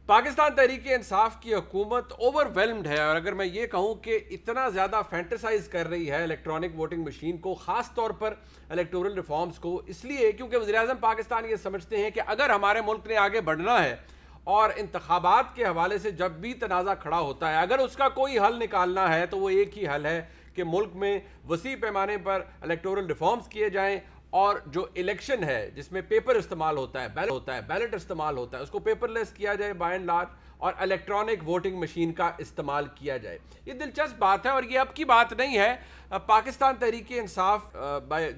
पाकिस्तान तहरीक इंसाफ की हुकूमत ओवरवेलम्ड है, और अगर मैं ये कहूँ कि इतना ज़्यादा फैंटेसाइज कर रही है इलेक्ट्रॉनिक वोटिंग मशीन को, ख़ास तौर पर इलेक्टोरल रिफॉर्म्स को, इसलिए क्योंकि वज़ीर-ए-आज़म पाकिस्तान ये समझते हैं कि अगर हमारे मुल्क ने आगे बढ़ना है और इंतखाबात के हवाले से जब भी तनाज़ा खड़ा होता है, अगर उसका कोई हल निकालना है तो वो एक ही हल है कि मुल्क में वसी पैमाने पर इलेक्टोरल रिफॉर्म्स किए जाएँ, और जो इलेक्शन है जिसमें पेपर इस्तेमाल होता है, बैलेट इस्तेमाल होता है, उसको पेपरलेस किया जाए बाय एंड लार्ज, और इलेक्ट्रॉनिक वोटिंग मशीन का इस्तेमाल किया जाए। ये दिलचस्प बात है और ये अब की बात नहीं है। पाकिस्तान तहरीक इंसाफ बाय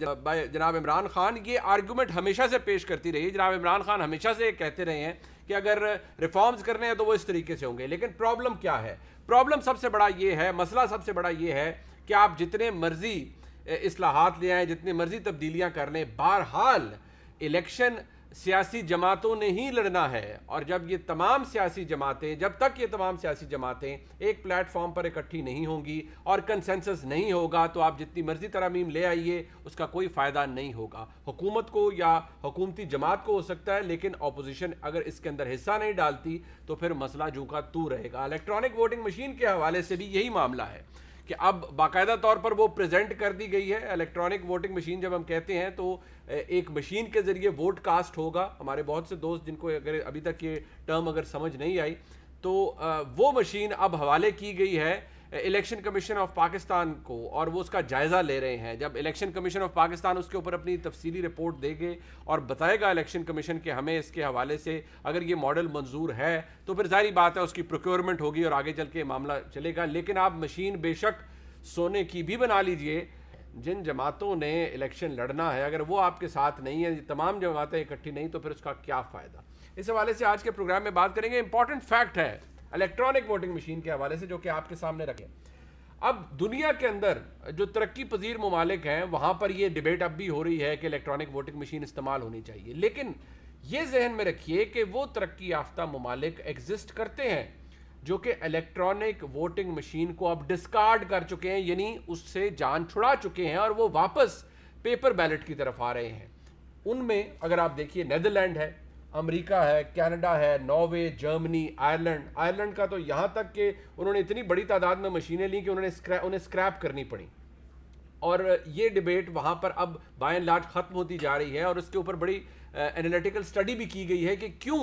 जनाब इमरान खान ये आर्गूमेंट हमेशा से पेश करती रही है। जनाब इमरान खान हमेशा से कहते रहे हैं कि अगर रिफॉर्म्स करने हैं तो वो इस तरीके से होंगे। लेकिन प्रॉब्लम क्या है? प्रॉब्लम सबसे बड़ा ये है, मसला सबसे बड़ा ये है कि आप जितने मर्जी इस्लाहात ले आए, जितनी मर्जी तब्दीलियां कर लें, बहरहाल इलेक्शन सियासी जमातों ने ही लड़ना है। और जब ये तमाम सियासी जमातें, जब तक ये तमाम सियासी जमातें एक प्लेटफॉर्म पर इकट्ठी नहीं होंगी और कंसेंसस नहीं होगा, तो आप जितनी मर्जी तरमीम ले आइए, उसका कोई फ़ायदा नहीं होगा। हुकूमत को या हुकूमती जमात को हो सकता है, लेकिन अपोजिशन अगर इसके अंदर हिस्सा नहीं डालती तो फिर मसला जू का तू रहेगा। इलेक्ट्रॉनिक वोटिंग मशीन के हवाले से भी यही मामला है कि अब बाकायदा तौर पर वो प्रेजेंट कर दी गई है। इलेक्ट्रॉनिक वोटिंग मशीन जब हम कहते हैं तो एक मशीन के जरिए वोट कास्ट होगा। हमारे बहुत से दोस्त जिनको अगर अभी तक ये टर्म अगर समझ नहीं आई, तो वो मशीन अब हवाले की गई है इलेक्शन कमीशन ऑफ पाकिस्तान को, और वो उसका जायज़ा ले रहे हैं। जब इलेक्शन कमीशन ऑफ पाकिस्तान उसके ऊपर अपनी तफसीली रिपोर्ट देंगे और बताएगा इलेक्शन कमीशन के हमें इसके हवाले से अगर ये मॉडल मंजूर है, तो फिर जाहिर बात है उसकी प्रोक्योरमेंट होगी और आगे चल के मामला चलेगा। लेकिन आप मशीन बेशक सोने की भी बना लीजिए, जिन जमातों ने इलेक्शन लड़ना है अगर वो आपके साथ नहीं है, तमाम जमातें इकट्ठी नहीं, तो फिर उसका क्या फ़ायदा। इस हवाले से आज के प्रोग्राम में बात करेंगे। इंपॉर्टेंट फैक्ट है इलेक्ट्रॉनिक वोटिंग मशीन के हवाले से जो कि आपके सामने रखें। अब दुनिया के अंदर जो तरक्की पजीर ममालिक हैं वहां पर यह डिबेट अब भी हो रही है कि इलेक्ट्रॉनिक वोटिंग मशीन इस्तेमाल होनी चाहिए। लेकिन यह जहन में रखिए कि वो तरक्की याफ्ता ममालिक एग्जिस्ट करते हैं जो कि इलेक्ट्रॉनिक वोटिंग मशीन को अब डिस्कार्ड कर चुके हैं, यानी उससे जान छुड़ा चुके हैं और वो वापस पेपर बैलेट की तरफ आ रहे हैं। उनमें अगर आप देखिए नीदरलैंड है, अमेरिका है, कनाडा है, नॉर्वे, जर्मनी, आयरलैंड का तो यहाँ तक कि उन्होंने इतनी बड़ी तादाद में मशीनें ली कि उन्हें स्क्रैप करनी पड़ी। और ये डिबेट वहाँ पर अब बाय एंड लार्ज ख़त्म होती जा रही है और उसके ऊपर बड़ी एनालिटिकल स्टडी भी की गई है कि क्यों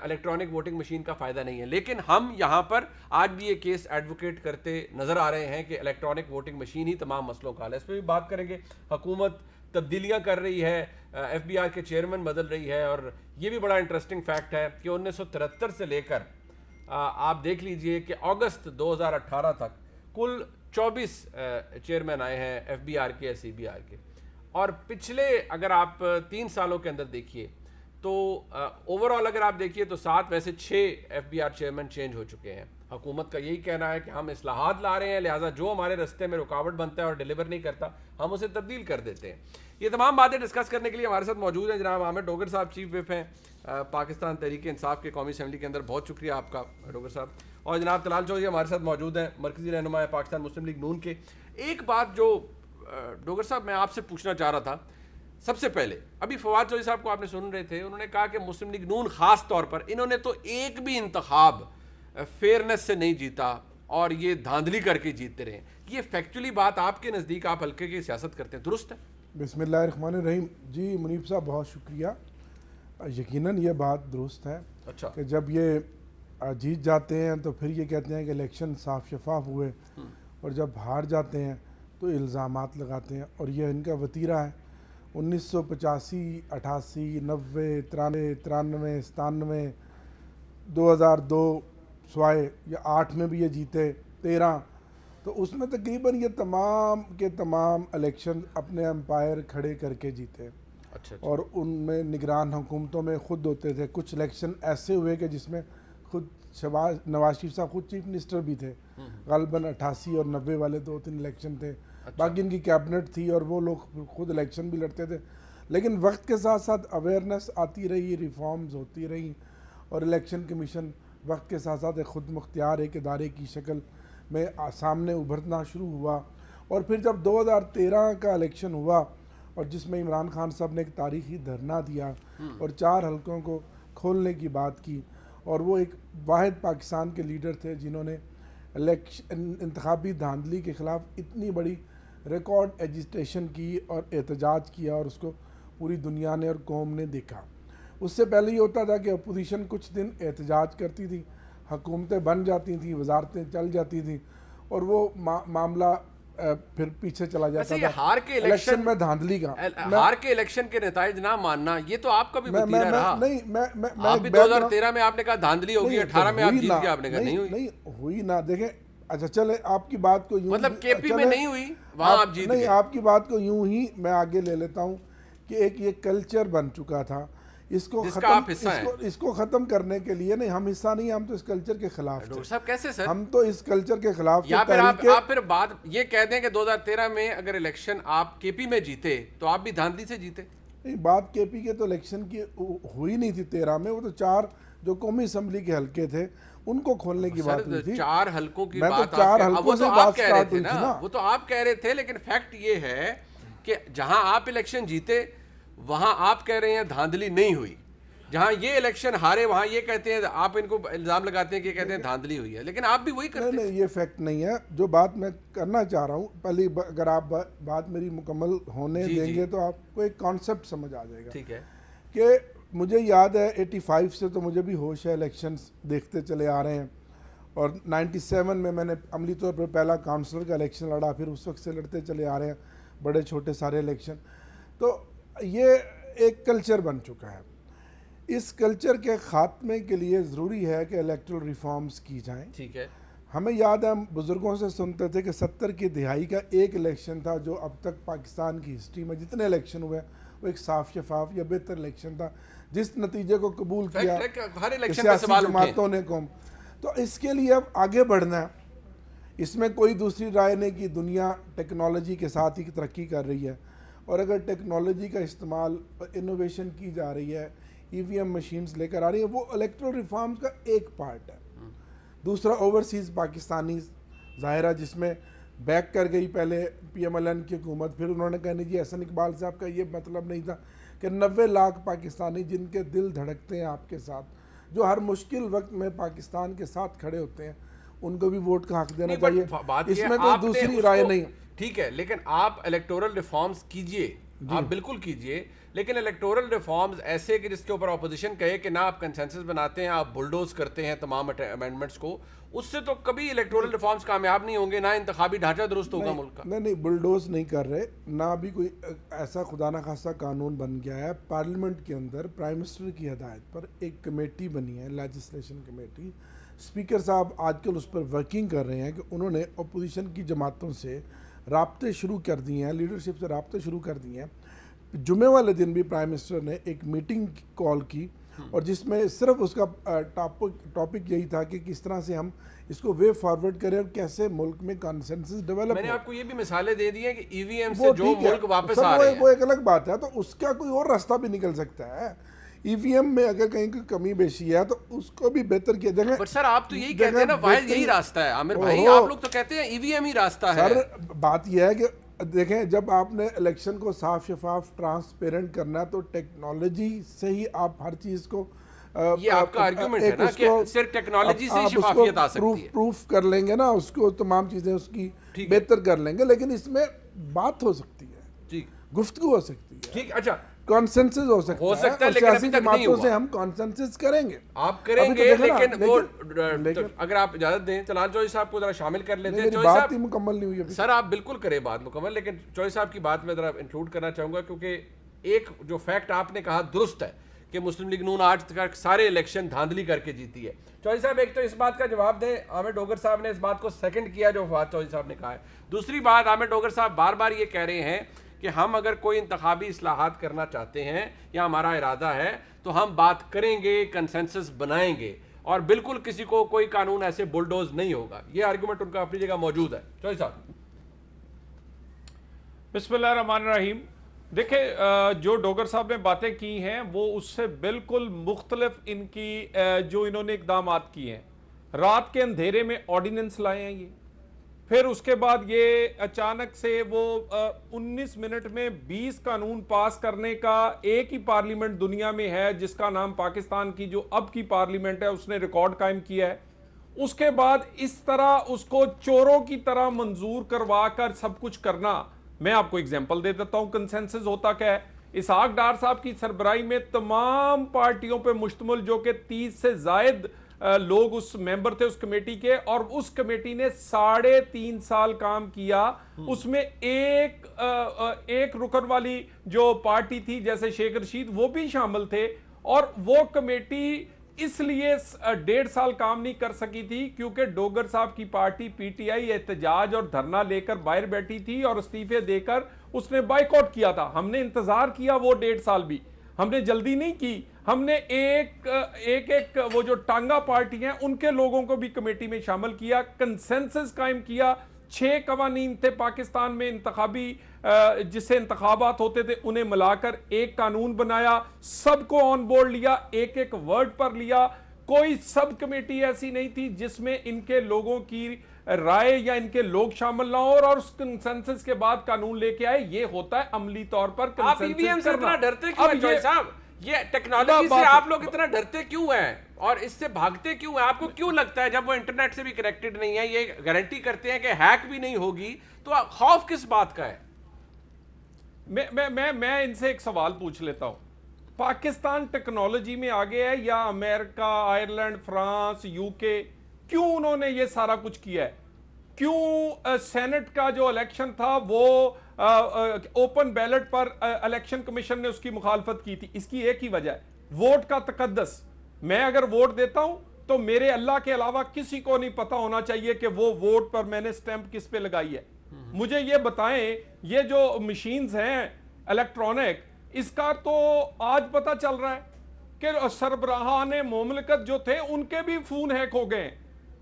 इलेक्ट्रॉनिक वोटिंग मशीन का फ़ायदा नहीं है। लेकिन हम यहाँ पर आज भी ये केस एडवोकेट करते नज़र आ रहे हैं कि इलेक्ट्रॉनिक वोटिंग मशीन ही तमाम मसलों का हल है। इस पर भी बात करेंगे। हुकूमत तब्दीलियाँ कर रही है, FBI के चेयरमैन बदल रही है, और ये भी बड़ा इंटरेस्टिंग फैक्ट है कि 1973 से लेकर आप देख लीजिए कि अगस्त 2018 तक कुल 24 चेयरमैन आए हैं FBI के, CBR के। और पिछले अगर आप 3 सालों के अंदर देखिए तो ओवरऑल अगर आप देखिए तो 7 वैसे 6 FBI चेयरमैन चेंज हो चुके हैं। हुकूमत का यही कहना है कि हम इस्लाहात ला रहे हैं, लिहाजा जो हमारे रास्ते में रुकावट बनता है और डिलीवर नहीं करता हम उसे तब्दील कर देते हैं। ये तमाम बातें डिस्कस करने के लिए हमारे साथ मौजूद हैं जनाब आमिर डोगर साहब, चीफ विप हैं पाकिस्तान तहरीक इंसाफ के कौमी असम्बली के अंदर। बहुत शुक्रिया आपका डोगर साहब। और जनाब तलाल चौधरी हमारे साथ मौजूद हैं, मरकजी रहनुमा है पाकिस्तान मुस्लिम लीग नून के। एक बात जो डोगर साहब मैं आपसे पूछना चाह रहा था, सबसे पहले अभी फवाद चौधरी साहब को आपने सुन रहे थे, उन्होंने कहा कि मुस्लिम लीग नून खास तौर पर इन्होंने तो एक भी इंतखाब फेयरनेस से नहीं जीता और ये धांधली करके जीतते रहे। ये फैक्चुअली बात आपके नज़दीक, आप हल्के की सियासत करते हैं, दुरुस्त है? बिस्मिल्लाहिर्रहमानिर्रहीम। जी मुनीब साहब बहुत शुक्रिया। यकीनन ये बात दुरुस्त है। अच्छा। कि जब ये जीत जाते हैं तो फिर ये कहते हैं कि इलेक्शन साफ शफाफ हुए, और जब हार जाते हैं तो इल्ज़ामात लगाते हैं, और ये इनका वतीरा है। 1985, 88, 90, 93, 97, 2002 स्वाए या 8 में भी ये जीते, 13, तो उसमें तकरीबन ये तमाम के तमाम इलेक्शन अपने एम्पायर खड़े करके जीते। अच्छा। और उनमें निगरान हुकूमतों में ख़ुद होते थे। कुछ इलेक्शन ऐसे हुए कि जिसमें खुद नवाज शरीफ साहब खुद चीफ मिनिस्टर भी थे। ग़ालिबन 88 और 90 वाले 2-3 इलेक्शन थे। अच्छा। बाकी इनकी कैबिनेट थी और वो लोग खुद इलेक्शन भी लड़ते थे। लेकिन वक्त के साथ साथ अवेयरनेस आती रही, रिफॉर्म्स होती रही, और इलेक्शन कमीशन वक्त के साथ साथ एक ख़ुद मुख्तियार एक इदारे की शक्ल में सामने उभरना शुरू हुआ। और फिर जब 2013 का इलेक्शन हुआ और जिसमें इमरान खान साहब ने एक तारीखी धरना दिया और 4 हलकों को खोलने की बात की, और वो एक वाहिद पाकिस्तान के लीडर थे जिन्होंने इंतखाबी धांधली के ख़िलाफ़ इतनी बड़ी रिकॉर्ड एजिटेशन की और एहतजाज किया और उसको पूरी दुनिया ने और कौम ने देखा। उससे पहले ये होता था कि अपोजिशन कुछ दिन एहतजाज करती थी, हुकूमतें बन जाती थी, वजारतें चल जाती थी और वो मामला फिर पीछे चला जाता था। हार के इलेक्शन में धांधली का, हार के इलेक्शन के नतीजे ना मानना, ये तो आपका भी वतीरा रहा। नहीं, मैं आप भी 2013 में आपने कहा धांधली होगी, 18 में आप जीत गए, आपने कहा नहीं हुई। नहीं हुई ना, देखें, अच्छा चले आपकी बात को यूं, मतलब केपी में नहीं हुई, वहां आप जीत गए। नहीं, आपकी बात को यूं ही मैं आगे ले लेता हूं कि एक ये कल्चर बन चुका था, इसको खत्म करने के लिए नहीं, हम हिस्सा नहीं, हम तो इस कल्चर के खिलाफ थे। साहब कैसे सर? हम तो इस कल्चर के खिलाफ। या फिर आप फिर बात ये कहते हैं कि 2013 में अगर इलेक्शन आप केपी में जीते तो आप भी धांधली से जीते? नहीं, बात केपी के तो इलेक्शन की हुई नहीं थी 13 में, वो तो 4 जो कौमी असम्बली के हलके थे उनको खोलने की बात हुई थी। 4 हलकों की बात, 4 हलकों से बात स्टार्ट हुई थी ना, वो तो आप कह रहे थे, लेकिन फैक्ट ये है कि जहां आप इलेक्शन जीते वहां आप कह रहे हैं धांधली नहीं हुई, जहां ये इलेक्शन हारे वहां ये कहते हैं, आप इनको इल्जाम लगाते हैं कि कहते हैं धांधली हुई है, लेकिन आप भी वही करते हैं। नहीं, ये फैक्ट नहीं है। जो बात मैं करना चाह रहा हूं, पहले अगर आप बात मेरी मुकम्मल होने देंगे तो आपको एक कॉन्सेप्ट समझ आ जाएगा। ठीक है कि मुझे याद है 85 से तो मुझे भी होश है, इलेक्शंस देखते चले आ रहे हैं और 97 में मैंने अमली तौर पर पहला काउंसलर का इलेक्शन लड़ा, फिर उस वक्त से लड़ते चले आ रहे हैं बड़े छोटे सारे इलेक्शन। तो ये एक कल्चर बन चुका है। इस कल्चर के ख़ात्मे के लिए ज़रूरी है कि इलेक्टोरल रिफॉर्म्स की जाएं। ठीक है, हमें याद है, हम बुज़ुर्गों से सुनते थे कि 70 की दिहाई का एक इलेक्शन था जो अब तक पाकिस्तान की हिस्ट्री में जितने इलेक्शन हुए वो एक साफ शफाफ या बेहतर इलेक्शन था, जिस नतीजे को कबूल किया सियासी जमातों ने कौम। तो इसके लिए अब आगे बढ़ना है, इसमें कोई दूसरी राय नहीं कि दुनिया टेक्नोलॉजी के साथ ही तरक्की कर रही है और अगर टेक्नोलॉजी का इस्तेमाल, इनोवेशन की जा रही है, ईवीएम मशीन्स लेकर आ रही है, वो इलेक्ट्रल रिफॉर्म्स का एक पार्ट है। दूसरा ओवरसीज़ पाकिस्तानी ज़ाहिरा जिसमें बैक कर गई पहले PMLN की हुकूमत, फिर उन्होंने कहा नहीं जी, एहसन इकबाल साहब का ये मतलब नहीं था कि 90 लाख पाकिस्तानी जिनके दिल धड़कते हैं आपके साथ, जो हर मुश्किल वक्त में पाकिस्तान के साथ खड़े होते हैं, उनको भी वोट का हक देना चाहिए। इसमें कोई दूसरी राय नहीं। ठीक है, लेकिन आप इलेक्टोरल रिफॉर्म्स कीजिए, आप बिल्कुल कीजिए, लेकिन इलेक्टोरल रिफॉर्म्स ऐसे कि जिसके ऊपर ऑपोजिशन कहे कि ना आप कंसेंसस बनाते हैं, आप बुलडोज करते हैं तमाम अमेंडमेंट्स को, उससे तो कभी इलेक्टोरल रिफॉर्म्स कामयाब नहीं होंगे, ना इंतखाबी ढांचा दुरुस्त होगा मुल्क का। नहीं, बुलडोज नहीं कर रहे, ना भी कोई ऐसा खुदा ना खासा कानून बन गया है। पार्लियामेंट के अंदर प्राइम मिनिस्टर की हदायत पर एक कमेटी बनी है, लेजिस्लेशन कमेटी। स्पीकर साहब आजकल उस पर वर्किंग कर रहे हैं कि उन्होंने अपोजिशन की जमातों से राब्ते शुरू कर दिए हैं, लीडरशिप से राब्ते शुरू कर दिए हैं। जुमे वाले दिन भी प्राइम मिनिस्टर ने एक मीटिंग कॉल की और जिसमें सिर्फ उसका टॉपिक यही था कि किस तरह से हम इसको वे फॉरवर्ड करें और कैसे मुल्क में कॉन्सेंसस डेवलप। मैंने आपको ये भी मिसालें दे दी हैं कि ईवीएम से जो मुल्क वापस आ रहे हैं, वो एक अलग बात है, तो उसका कोई और रास्ता भी निकल सकता है। ईवीएम में अगर कहीं कोई कमी बेशी है तो उसको भी बेहतर किया जाए। पर सर आप तो यही कहते हैं ना, वाहिद यही रास्ता है। आमिर भाई, आप लोग तो कहते हैं ईवीएम ही रास्ता है। सर बात यह है कि देखें, जब आपने इलेक्शन को साफ शफाफ ट्रांसपेरेंट करना है तो टेक्नोलॉजी से ही आप हर चीज़ को, ये आपका आर्गुमेंट है ना कि सिर्फ टेक्नोलॉजी से शफाफियत आ सकती है। प्रूफ कर लेंगे ना उसको, तमाम चीज़ें उसकी बेहतर कर लेंगे, लेकिन इसमें बात हो सकती है, ठीक, गुफ्तगू हो सकती है, ठीक, अच्छा, कॉन्सेंसस हो सकता है, लेकिन अभी तक नहीं हुआ। से हम कॉन्सेंसस करेंगे, आप करेंगे, लेकिन वो अगर आप इजाजत दें चलान चौधरी साहब को जरा शामिल कर लेते हैं। बात ही मुकम्मल नहीं हुई अभी। सर आप बिल्कुल करें बात मुकम्मल, लेकिन चौधरी साहब की बात में जरा इंक्लूड करना चाहूंगा, क्योंकि एक जो फैक्ट आपने कहा दुरुस्त है कि मुस्लिम लीग नून आज तक सारे इलेक्शन धांधली करके जीती है। चौधरी साहब एक तो इस बात का जवाब दें, आमिर डोगर साहब ने इस बात को सेकंड किया जो फवाद चौधरी साहब ने कहा है। दूसरी बात, आमिर डोगर साहब बार बार ये कह रहे हैं कि हम अगर कोई इंतखाबी इस्लाहात करना चाहते हैं या हमारा इरादा है तो हम बात करेंगे, कंसेंसस बनाएंगे और बिल्कुल किसी को कोई कानून ऐसे बुलडोज नहीं होगा। ये आर्गुमेंट उनका अपनी जगह मौजूद है। चौधरी साहब। बिस्मिल्लाह रहमान रहीम। देखिए, जो डोगर साहब ने बातें की हैं वो उससे बिल्कुल मुख्तलिफ इनकी जो इन्होंने इकदाम किए हैं। रात के अंधेरे में ऑर्डिनेंस लाए हैं, फिर उसके बाद ये अचानक से वो 19 मिनट में 20 कानून पास करने का एक ही पार्लियामेंट दुनिया में है जिसका नाम पाकिस्तान की जो अब की पार्लियामेंट है उसने रिकॉर्ड कायम किया है। उसके बाद इस तरह उसको चोरों की तरह मंजूर करवा कर सब कुछ करना। मैं आपको एग्जांपल दे देता हूं कंसेंसस होता क्या है। इसहाक डार साहब की सरबराही में तमाम पार्टियों पे मुश्तमिल जो कि 30 से जायद लोग उस मेंबर थे उस कमेटी के, और उस कमेटी ने 3.5 साल काम किया। उसमें एक रुकन वाली जो पार्टी थी जैसे शेख रशीद वो भी शामिल थे, और वो कमेटी इसलिए 1.5 साल काम नहीं कर सकी थी क्योंकि डोगर साहब की पार्टी पीटीआई एहतजाज और धरना लेकर बाहर बैठी थी और इस्तीफे देकर उसने बाइकआउट किया था। हमने इंतजार किया वो 1.5 साल भी, हमने जल्दी नहीं की। हमने एक वो जो टांगा पार्टी हैं उनके लोगों को भी कमेटी में शामिल किया, कंसेंसस कायम किया। 6 कवानीन थे पाकिस्तान में इंतखाबी, जिससे इंतखाबात होते थे, उन्हें मिलाकर एक कानून बनाया, सबको ऑन बोर्ड लिया, एक एक वर्ड पर लिया। कोई सब कमेटी ऐसी नहीं थी जिसमें इनके लोगों की राय या इनके लोग शामिल ना हो, और उस कंसेंसस के बाद कानून लेके आए। ये होता है अमली तौर पर आप ईवीएम से इतना डरते क्यों हैं जॉय साहब? ये टेक्नोलॉजी से आप लोग इतना डरते क्यों हैं और इससे भागते क्यों हैं? आपको क्यों लगता है जब वो इंटरनेट से भी कनेक्टेड नहीं है, ये गारंटी करते हैं कि हैक भी नहीं होगी, तो खौफ किस बात का है? मैं इनसे एक सवाल पूछ लेता हूं। पाकिस्तान टेक्नोलॉजी में आगे है या अमेरिका, आयरलैंड, फ्रांस, यूके? क्यों उन्होंने ये सारा कुछ किया है? क्यों सेनेट का जो इलेक्शन था वो ओपन बैलेट पर इलेक्शन कमीशन ने उसकी मुखालफत की थी? इसकी एक ही वजह है, वोट का तकद्दस। मैं अगर वोट देता हूं तो मेरे अल्लाह के अलावा किसी को नहीं पता होना चाहिए कि वो वोट पर मैंने स्टैंप किस पे लगाई है। मुझे ये बताएं, ये जो मशीन्स हैं इलेक्ट्रॉनिक, इसका तो आज पता चल रहा है कि सरबराहाने मुमलिकत जो थे उनके भी फोन हैक हो गए।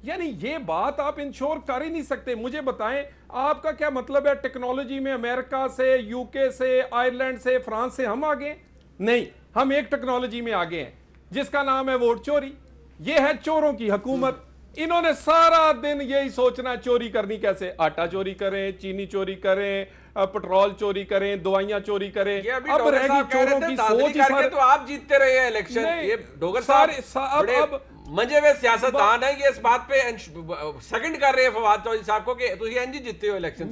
यानी ये बात आप इंश्योर कर ही नहीं सकते। मुझे बताएं, आपका क्या मतलब है टेक्नोलॉजी में अमेरिका से, यूके से, आयरलैंड से, फ्रांस से हम आगे? नहीं, हम एक टेक्नोलॉजी में आगे हैं जिसका नाम है वोट चोरी। ये है चोरों की हुकूमत। इन्होंने सारा दिन यही सोचना चोरी करनी कैसे। आटा चोरी करें, चीनी चोरी करें, पेट्रोल चोरी करें, दवाइयां चोरी करें। अब रहेगी चोरों की सोच ही। तो आप जीतते रहे हैं इलेक्शन। ये डोगर साहब अब मजे में सियासतदान है, ये इस बात पे सेकंड कर रहे हैं फवाद चौधरी साहब को कि तुम एनजी जीतते हो इलेक्शन।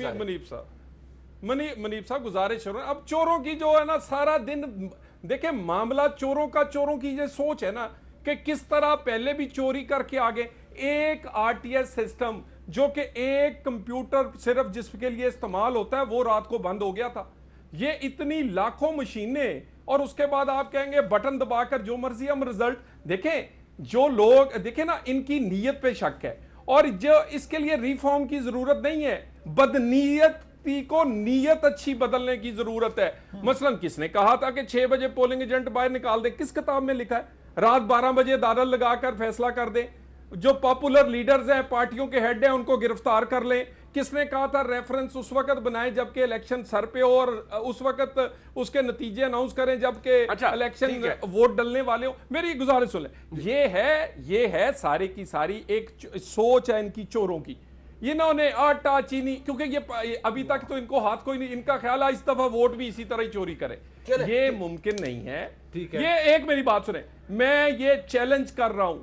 मनीब साहब गुजारिश करो, अब चोरों की जो है ना सारा दिन देखे मामला चोरों का, चोरों की ये सोच है ना कि किस तरह पहले भी चोरी करके आगे। एक आरटीएस सिस्टम जो कि एक कंप्यूटर सिर्फ जिसके लिए इस्तेमाल होता है वो रात को बंद हो गया था। ये इतनी लाखों मशीनें, और उसके बाद आप कहेंगे बटन दबाकर जो मर्जी हम रिजल्ट देखें। जो लोग देखें ना, इनकी नीयत पे शक है, और जो इसके लिए रिफॉर्म की जरूरत नहीं है, बदनीयती को नीयत अच्छी बदलने की जरूरत है। मसलन किसने कहा था कि 6 बजे पोलिंग एजेंट बाहर निकाल दे? किस किताब में लिखा है? रात 12 बजे दारल लगाकर फैसला कर दे। जो पॉपुलर लीडर्स हैं, पार्टियों के हेड हैं, उनको गिरफ्तार कर लें। किसने कहा था रेफरेंस उस वक्त बनाए जबकि इलेक्शन सर पे हो, और उस वक्त उसके नतीजे अनाउंस करें जबकि इलेक्शन वोट डलने वाले हो? मेरी गुजारिश सुन लें। ये है सारी की सारी एक सोच है इनकी चोरों की। इन्होंने आटा चीनी, क्योंकि ये अभी तक तो इनको हाथ कोई नहीं, इनका ख्याल है इस दफा वोट भी इसी तरह ही चोरी करे। ये मुमकिन नहीं है। ये एक मेरी बात सुने, मैं ये चैलेंज कर रहा हूं,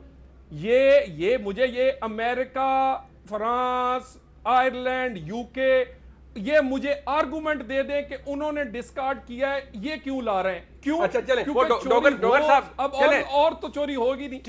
ये मुझे ये अमेरिका, फ्रांस, आयरलैंड, यूके, ये मुझे आर्गुमेंट दे दें कि उन्होंने डिस्कार्ड किया है, ये क्यों ला रहे हैं? क्यों? अच्छा चलें, डोगर साहब अब और तो चोरी होगी नहीं।